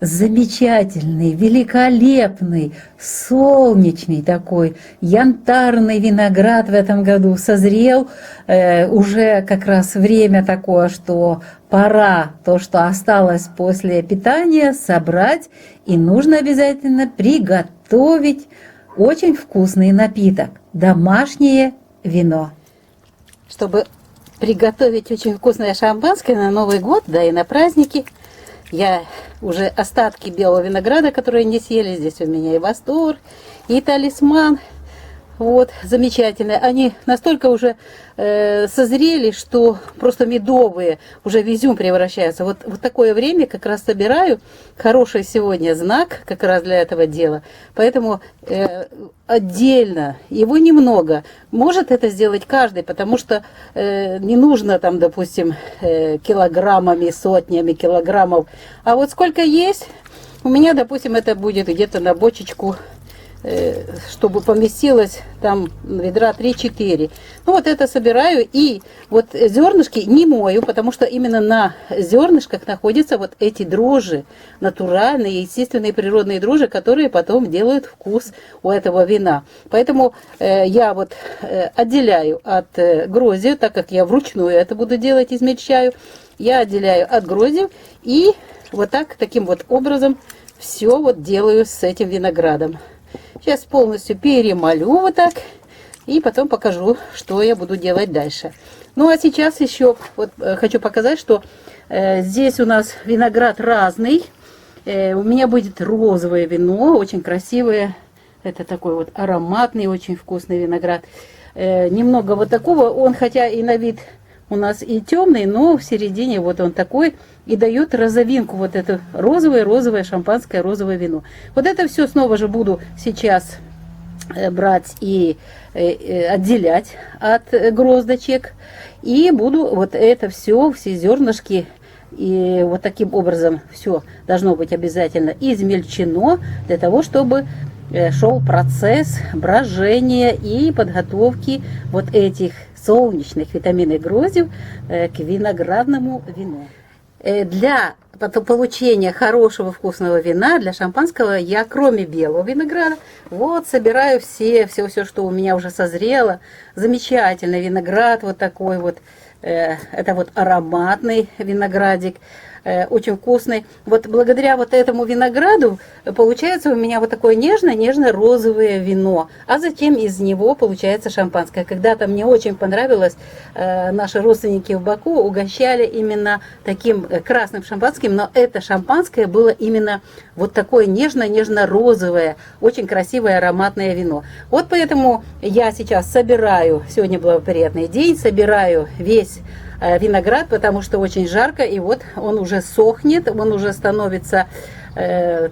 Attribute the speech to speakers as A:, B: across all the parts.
A: замечательный, великолепный, солнечный такой, янтарный виноград в этом году созрел. Уже как раз время такое, что пора то, что осталось после питания, собрать. И нужно обязательно приготовить очень вкусный напиток – домашнее вино. Чтобы приготовить очень вкусное шампанское на Новый год, да и на праздники, я уже остатки белого винограда, которые не съели, здесь у меня и Восторг, и Талисман, вот, замечательные. Они настолько уже созрели, что просто медовые, уже в изюм превращаются. Вот такое время как раз собираю, хороший сегодня знак как раз для этого дела. Поэтому отдельно, его немного, может это сделать каждый, потому что не нужно там, допустим, килограммами, сотнями килограммов. А вот сколько есть, у меня, допустим, это будет где-то на бочечку, чтобы поместилось там ведра 3-4. Ну вот это собираю, и вот зернышки не мою, потому что именно на зернышках находятся вот эти дрожжи, натуральные, естественные, природные дрожжи, которые потом делают вкус у этого вина. Поэтому я вот отделяю от гроздьев, так как я вручную это буду делать, измельчаю, я отделяю от гроздьев и вот так, таким вот образом все вот делаю с этим виноградом. Сейчас полностью перемолю вот так. И потом покажу, что я буду делать дальше. Ну а сейчас еще вот хочу показать, что здесь у нас виноград разный. У меня будет розовое вино, очень красивое. Это такой вот ароматный, очень вкусный виноград. Немного вот такого, он хотя и на вид у нас и темный, но в середине вот он такой и дает розовинку, вот это розовое шампанское, розовое вино. Вот это все снова же буду сейчас брать и отделять от гроздочек. И буду вот это все зернышки, и вот таким образом все должно быть обязательно измельчено, для того, чтобы шел процесс брожения и подготовки вот этих солнечных витаминных гроздьев к виноградному вину. Для получения хорошего вкусного вина, для шампанского, я кроме белого винограда, вот собираю все, что у меня уже созрело. Замечательный виноград вот такой вот. Это вот ароматный виноградик, очень вкусный. Вот благодаря вот этому винограду получается у меня вот такое нежно-розовое вино, а затем из него получается шампанское. Когда-то мне очень понравилось, наши родственники в Баку угощали именно таким красным шампанским, но это шампанское было именно вот такое нежно-розовое, очень красивое ароматное вино. Вот поэтому я сейчас собираю, сегодня благоприятный день, собираю весь виноград, потому что очень жарко, и вот он уже сохнет, он уже становится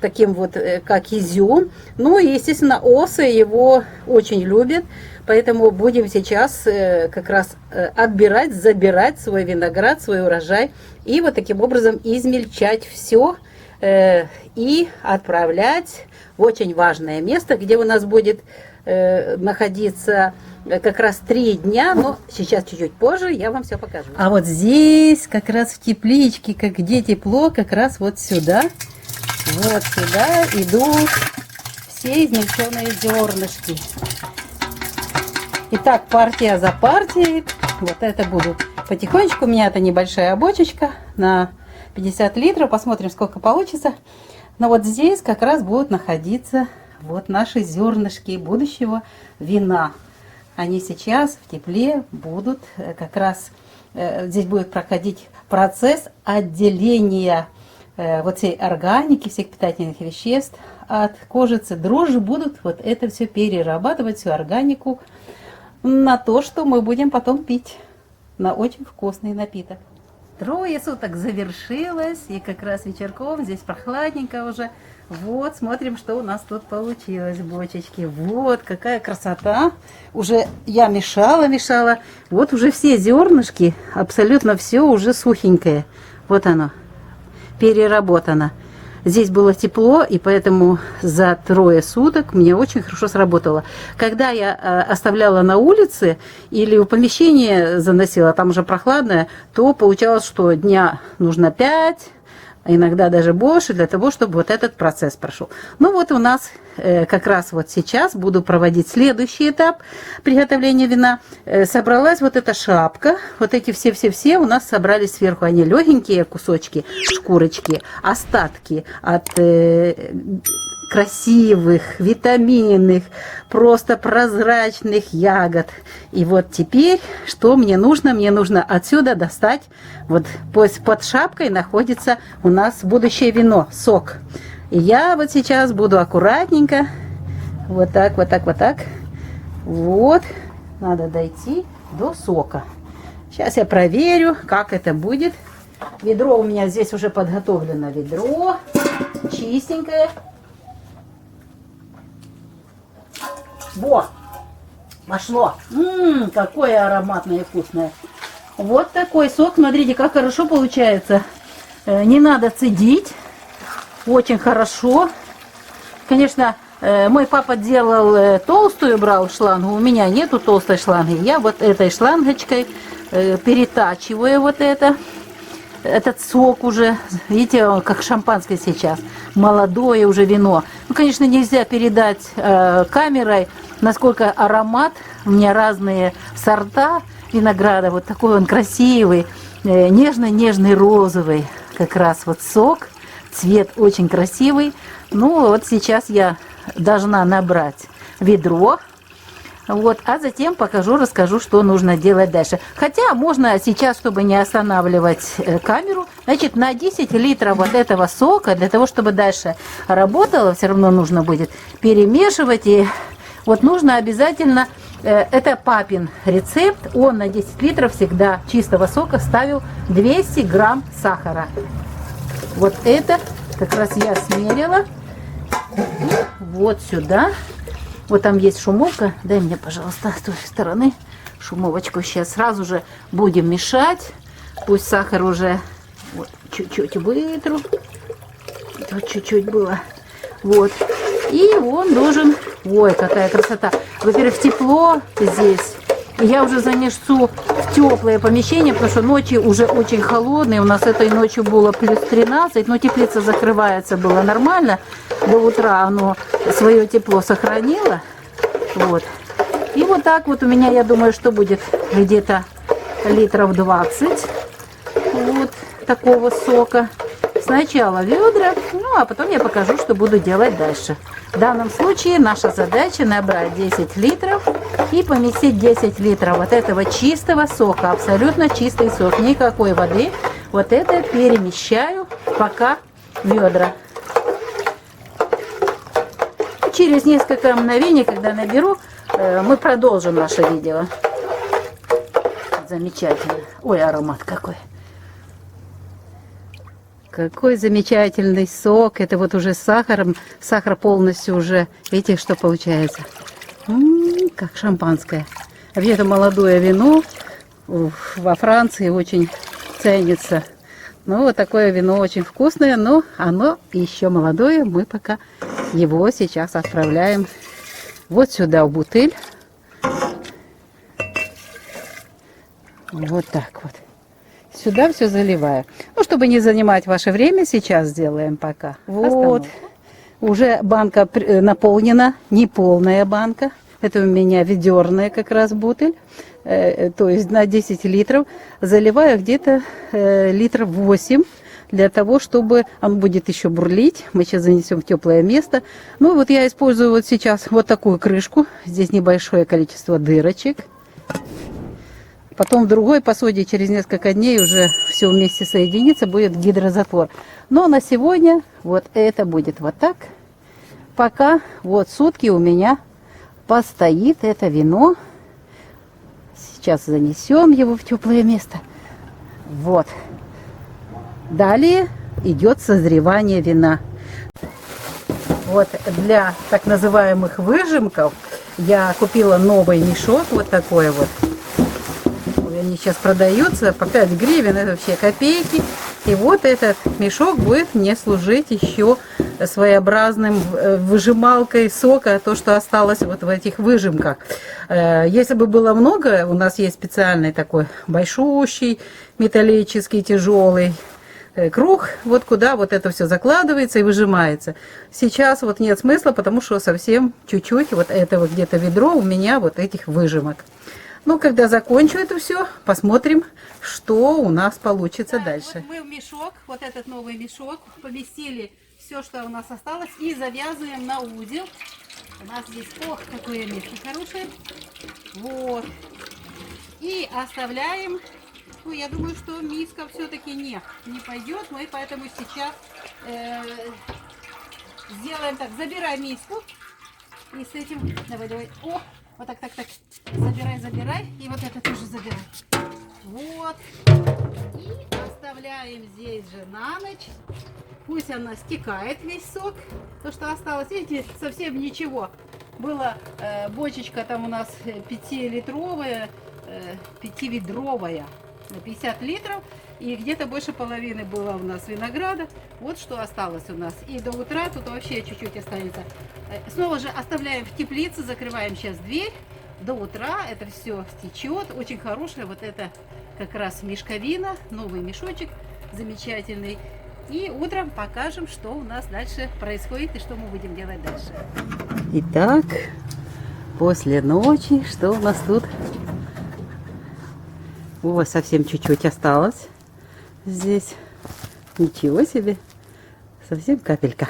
A: таким вот, как изюм. Ну и, естественно, осы его очень любят, поэтому будем сейчас как раз отбирать, забирать свой виноград, свой урожай, и вот таким образом измельчать все и отправлять в очень важное место, где у нас будет находиться как раз 3 дня, но сейчас чуть-чуть позже я вам все покажу. А вот здесь как раз в тепличке, как где тепло, как раз вот сюда идут все измельченные зернышки. Итак, партия за партией. Вот это буду потихонечку. У меня это небольшая бочечка на 50 литров. Посмотрим, сколько получится. Но вот здесь как раз будут находиться вот наши зернышки будущего вина. Они сейчас в тепле будут как раз, здесь будет проходить процесс отделения вот всей органики, всех питательных веществ от кожицы. Дрожжи будут вот это все перерабатывать, всю органику, на то, что мы будем потом пить, на очень вкусный напиток. 3 суток завершилось, и как раз вечерком, здесь прохладненько уже. Вот, смотрим, что у нас тут получилось в бочечке. Вот, какая красота. Уже я мешала. Вот уже все зернышки, абсолютно все уже сухенькое. Вот оно, переработано. Здесь было тепло, и поэтому за 3 суток мне очень хорошо сработало. Когда я оставляла на улице или в помещение заносила, там уже прохладное, то получалось, что дня нужно 5, а иногда даже больше, для того, чтобы вот этот процесс прошел. Ну вот у нас как раз вот сейчас буду проводить следующий этап приготовления вина. Собралась вот эта шапка, вот эти все у нас собрались сверху, они легенькие кусочки, шкурочки, остатки от красивых, витаминных, просто прозрачных ягод. И вот теперь, что мне нужно? Мне нужно отсюда достать, вот под шапкой находится у нас будущее вино, сок. И я вот сейчас буду аккуратненько, вот так, вот так, вот так, вот, надо дойти до сока. Сейчас я проверю, как это будет. Ведро у меня здесь уже подготовлено, ведро чистенькое. Во, пошло. Какое ароматное и вкусное. Вот такой сок, смотрите, как хорошо получается. Не надо цедить, очень хорошо. Конечно, мой папа делал толстую, брал шлангу, у меня нету толстой шланги. Я вот этой шлангочкой перетачиваю вот этот сок уже, видите, как шампанское сейчас, молодое уже вино. Ну, конечно, нельзя передать камерой, насколько аромат, у меня разные сорта винограда, вот такой он красивый, нежно-нежный розовый, как раз вот сок, цвет очень красивый. Ну, вот сейчас я должна набрать ведро. Вот, а затем покажу, расскажу, что нужно делать дальше. Хотя можно сейчас, чтобы не останавливать камеру, значит, на 10 литров вот этого сока, для того, чтобы дальше работало, все равно нужно будет перемешивать. И вот нужно обязательно, это папин рецепт, он на 10 литров всегда чистого сока ставил 200 грамм сахара. Вот это как раз я смерила. Вот сюда. Вот там есть шумовка. Дай мне, пожалуйста, с той стороны шумовочку. Сейчас сразу же будем мешать. Пусть сахар уже вот чуть-чуть вытру. Тут чуть-чуть было. Вот. И он должен... Ой, какая красота. Во-первых, тепло здесь. Я уже занесу в теплое помещение, потому что ночи уже очень холодные. У нас этой ночью было плюс 13, но теплица закрывается, было нормально. До утра оно свое тепло сохранило. Вот. И вот так вот у меня, я думаю, что будет где-то литров 20 вот такого сока. Сначала ведра, ну а потом я покажу, что буду делать дальше. В данном случае наша задача набрать 10 литров и поместить 10 литров вот этого чистого сока, абсолютно чистый сок, никакой воды. Вот это перемещаю пока в ведра. Через несколько мгновений, когда наберу, мы продолжим наше видео. Замечательно. Ой, аромат какой. Какой замечательный сок. Это вот уже с сахаром. Сахар полностью уже. Видите, что получается? Как шампанское. Вообще это молодое вино. Во Франции очень ценится. Ну, вот такое вино очень вкусное, но оно еще молодое. Мы пока его сейчас отправляем вот сюда в бутыль. Вот так вот. Сюда все заливаю. Ну, чтобы не занимать ваше время, сейчас сделаем пока. Вот. Уже банка наполнена, не полная банка. Это у меня ведерная как раз бутыль. То есть на 10 литров. Заливаю где-то литров 8. Для того, чтобы он будет еще бурлить. Мы сейчас занесем в теплое место. Ну, вот я использую вот сейчас вот такую крышку. Здесь небольшое количество дырочек. Потом в другой посуде через несколько дней уже все вместе соединится, будет гидрозатвор. Но на сегодня вот это будет вот так. Пока вот сутки у меня постоит это вино. Сейчас занесем его в теплое место. Вот. Далее идет созревание вина. Вот для так называемых выжимков я купила новый мешок, вот такой вот. Они сейчас продаются по 5 гривен, это вообще копейки. И вот этот мешок будет мне служить еще своеобразным выжималкой сока, то, что осталось вот в этих выжимках. Если бы было много, у нас есть специальный такой большущий, металлический, тяжелый. круг, вот куда вот это все закладывается и выжимается. Сейчас вот нет смысла, потому что совсем чуть-чуть вот этого где-то ведро у меня вот этих выжимок. Ну, когда закончу это все, посмотрим, что у нас получится дальше. Вот мы в мешок, вот этот новый мешок, поместили все, что у нас осталось, и завязываем на узел. У нас здесь, ох, какое место хорошее. Вот. И оставляем. Ну, я думаю, что миска все-таки не пойдет. Мы поэтому сейчас сделаем так. Забирай миску. И с этим, давай. О, вот так. Забирай. И вот это тоже забирай. Вот. И оставляем здесь же на ночь. Пусть она стекает весь сок. То, что осталось, видите, совсем ничего. Была бочечка там у нас 5-литровая, 5-ведровая. На 50 литров, и где-то больше половины было у нас винограда. Вот что осталось у нас. И до утра тут вообще чуть-чуть останется. Снова же оставляем в теплице, закрываем сейчас дверь. До утра это все стечет. Очень хорошая вот это как раз мешковина, новый мешочек замечательный. И утром покажем, что у нас дальше происходит и что мы будем делать дальше. Итак, после ночи, что у нас тут? У вас совсем чуть-чуть осталось здесь. Ничего себе. Совсем капелька.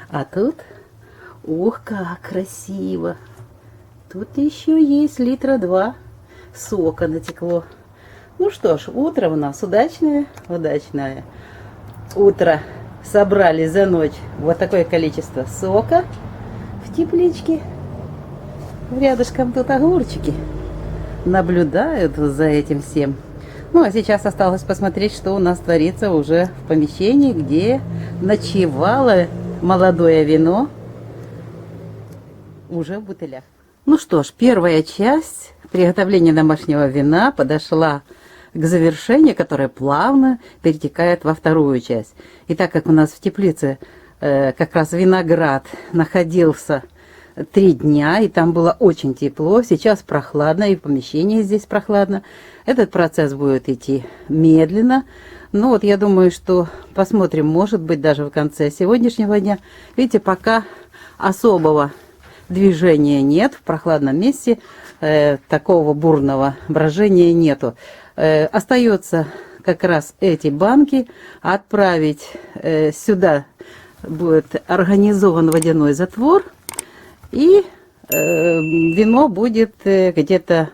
A: А тут, ух, как красиво. Тут еще есть 2 литра сока натекло. Ну что ж, утро у нас удачное. Утро собрали за ночь вот такое количество сока в тепличке. Рядышком тут огурчики наблюдают за этим всем. Ну, а сейчас осталось посмотреть, что у нас творится уже в помещении, где ночевало молодое вино уже в бутылях. Ну что ж, первая часть приготовления домашнего вина подошла к завершению, которое плавно перетекает во вторую часть. И так как у нас в теплице как раз виноград находился 3 дня, и там было очень тепло, сейчас прохладно, и в помещении здесь прохладно. Этот процесс будет идти медленно. Ну вот я думаю, что посмотрим, может быть, даже в конце сегодняшнего дня. Видите, пока особого движения нет, в прохладном месте такого бурного брожения нету. Остается как раз эти банки отправить сюда. Будет организован водяной затвор. И вино будет где-то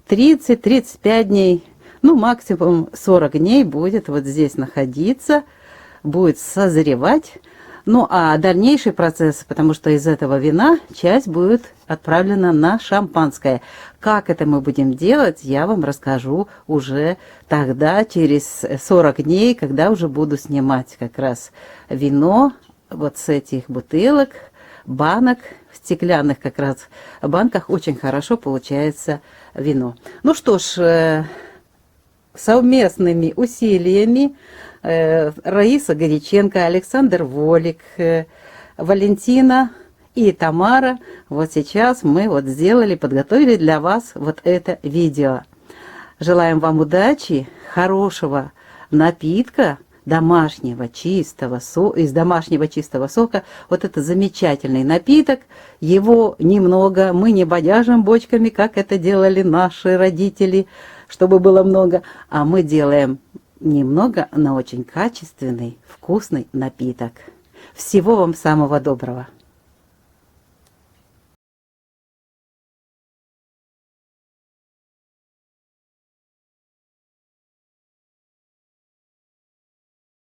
A: 30-35 дней, ну максимум 40 дней будет вот здесь находиться, будет созревать. Ну а дальнейший процесс, потому что из этого вина часть будет отправлена на шампанское. Как это мы будем делать, я вам расскажу уже тогда, через 40 дней, когда уже буду снимать как раз вино вот с этих бутылок, банок. В стеклянных как раз банках очень хорошо получается вино. Ну что ж, совместными усилиями Раиса Горяченко, Александр Волик, Валентина и Тамара вот сейчас мы вот сделали, подготовили для вас вот это видео. Желаем вам удачи, хорошего напитка, домашнего чистого из домашнего чистого сока. Вот это замечательный напиток. Его немного, мы не бодяжим бочками, как это делали наши родители, чтобы было много, а мы делаем немного, но очень качественный, вкусный напиток. Всего вам самого доброго.